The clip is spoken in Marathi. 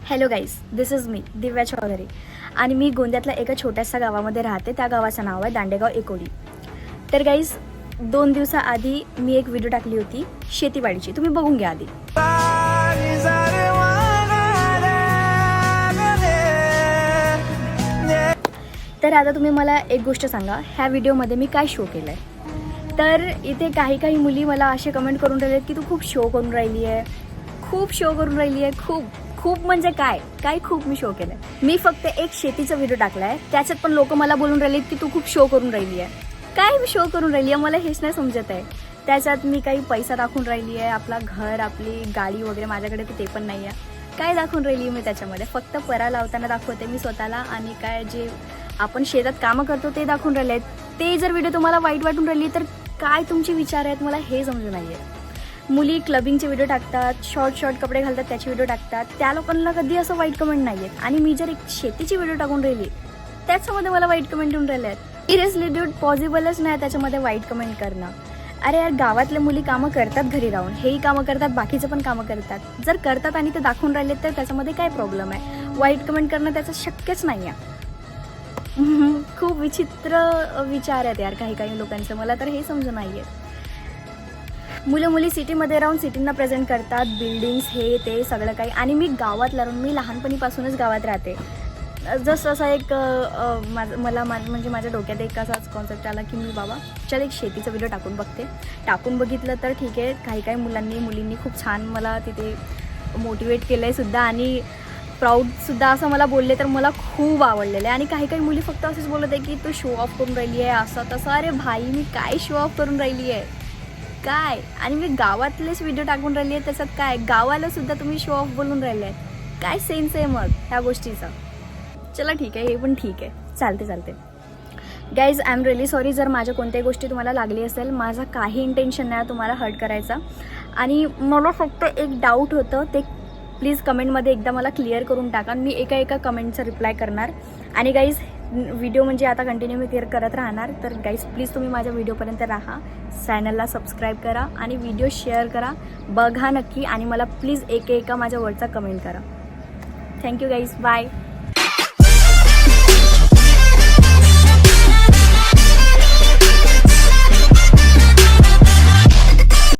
Hello guys, this is me Divya Chaudhary आणि मी गोंदियातल्या एका छोट्याशा गावामध्ये राहते. त्या गावाचं नाव आहे दांडेगाव एकोडी. तर गाईज 2 दिवसाआधी मी एक व्हिडिओ टाकली होती शेतीवाडीची, तुम्ही बघून घ्या आधी. तर आता तुम्ही मला एक गोष्ट सांगा, ह्या व्हिडिओमध्ये मी काय शो केलं आहे. तर इथे काही मुली मला असे कमेंट करून राहिले की तू खूप शो करून राहिली आहे, खूप शो करून राहिली आहे. खूप म्हणजे काय खूप मी शो केलं आहे. मी फक्त एक शेतीचा व्हिडिओ टाकला आहे, त्याच्यात पण लोक मला बोलून राहिले की तू खूप शो करून राहिली आहे. काय मी शो करून राहिली आहे मला हेच नाही समजत आहे. त्याच्यात मी काही पैसा दाखवून राहिली आहे, आपला घर, आपली गाडी वगैरे माझ्याकडे ते पण नाही आहे. काय दाखवून राहिली मी त्याच्यामध्ये? फक्त परा लावताना दाखवते मी स्वतःला, आणि काय जे आपण शेतात कामं करतो ते दाखवून राहिले आहेत. ते जर व्हिडिओ तुम्हाला वाईट वाटून राहिली तर काय तुमचे विचार आहेत मला हे समजून नाही आहे. मुली क्लबिंगचे व्हिडिओ टाकतात, शॉर्ट कपडे घालतात त्याचे व्हिडिओ टाकतात, त्या लोकांना कधी असं वाईट कमेंट नाही आहेत. आणि मी जर एक शेतीची व्हिडिओ टाकून राहिली त्याच्यामध्ये मला वाईट कमेंट येऊन राहिले आहेत. सिरियसली ड्यूड, पॉसिबलच नाही त्याच्यामध्ये वाईट कमेंट करणं. अरे यार, गावातले मुली कामं करतात घरी राहून, हेही कामं करतात, बाकीचं पण कामं करतात. जर करतात आणि ते दाखवून राहिले तर त्याच्यामध्ये काय प्रॉब्लेम आहे? वाईट कमेंट करणं त्याचं शक्यच नाही आहे. खूप विचित्र विचार आहेत यार काही लोकांचं, मला तर हे समजून नाही आहे. मुली सिटीमध्ये राहून सिटींना प्रेझेंट करतात, बिल्डिंग्स हे ते सगळं काही. आणि मी गावात राहून, मी लहानपणीपासूनच गावात राहते. जस्ट असा एक मला म्हणजे माझ्या डोक्यात एक असाच कॉन्सेप्ट आला की मी बाबा चल एक शेतीचा व्हिडिओ टाकून बघते. टाकून बघितलं तर ठीक आहे, काही मुलींनी खूप छान मला तिथे मोटिवेट केलं आहे सुद्धा, आणि प्राऊडसुद्धा असं मला बोलले तर मला खूप आवडलेलं आहे. आणि काही मुली फक्त असंच बोलत आहे की तू शो ऑफ करून राहिली आहे असं तसं. अरे भाई, मी काय शो ऑफ करून राहिली आहे काय? आणि मी गावातलेच व्हिडिओ टाकून राहिली आहे, त्याच्यात काय गावाला सुद्धा तुम्ही शो ऑफ बोलून राहिले आहेत? काय सेन्स आहे मग ह्या गोष्टीचा? चला ठीक आहे, हे पण ठीक आहे, चालते. Guys, I am really sorry जर माझ्या कोणत्याही गोष्टी तुम्हाला लागली असेल. माझा काही इंटेन्शन नाही तुम्हाला हर्ट करायचा. आणि मला फक्त एक डाऊट होतं, ते प्लीज कमेंटमध्ये एकदा मला क्लिअर करून टाका. मी एका कमेंटचा रिप्लाय करणार. आणि गाईज, व्हिडिओ म्हणजे आता कंटिन्यू मी क्लिअर करत राहणार. तर गाईज प्लीज तुम्ही माझ्या व्हिडिओपर्यंत राहा, चॅनलला सबस्क्राईब करा आणि व्हिडिओ शेअर करा, बघा नक्की. आणि मला प्लीज एका माझ्या वर्डचा कमेंट करा. Thank you guys, bye.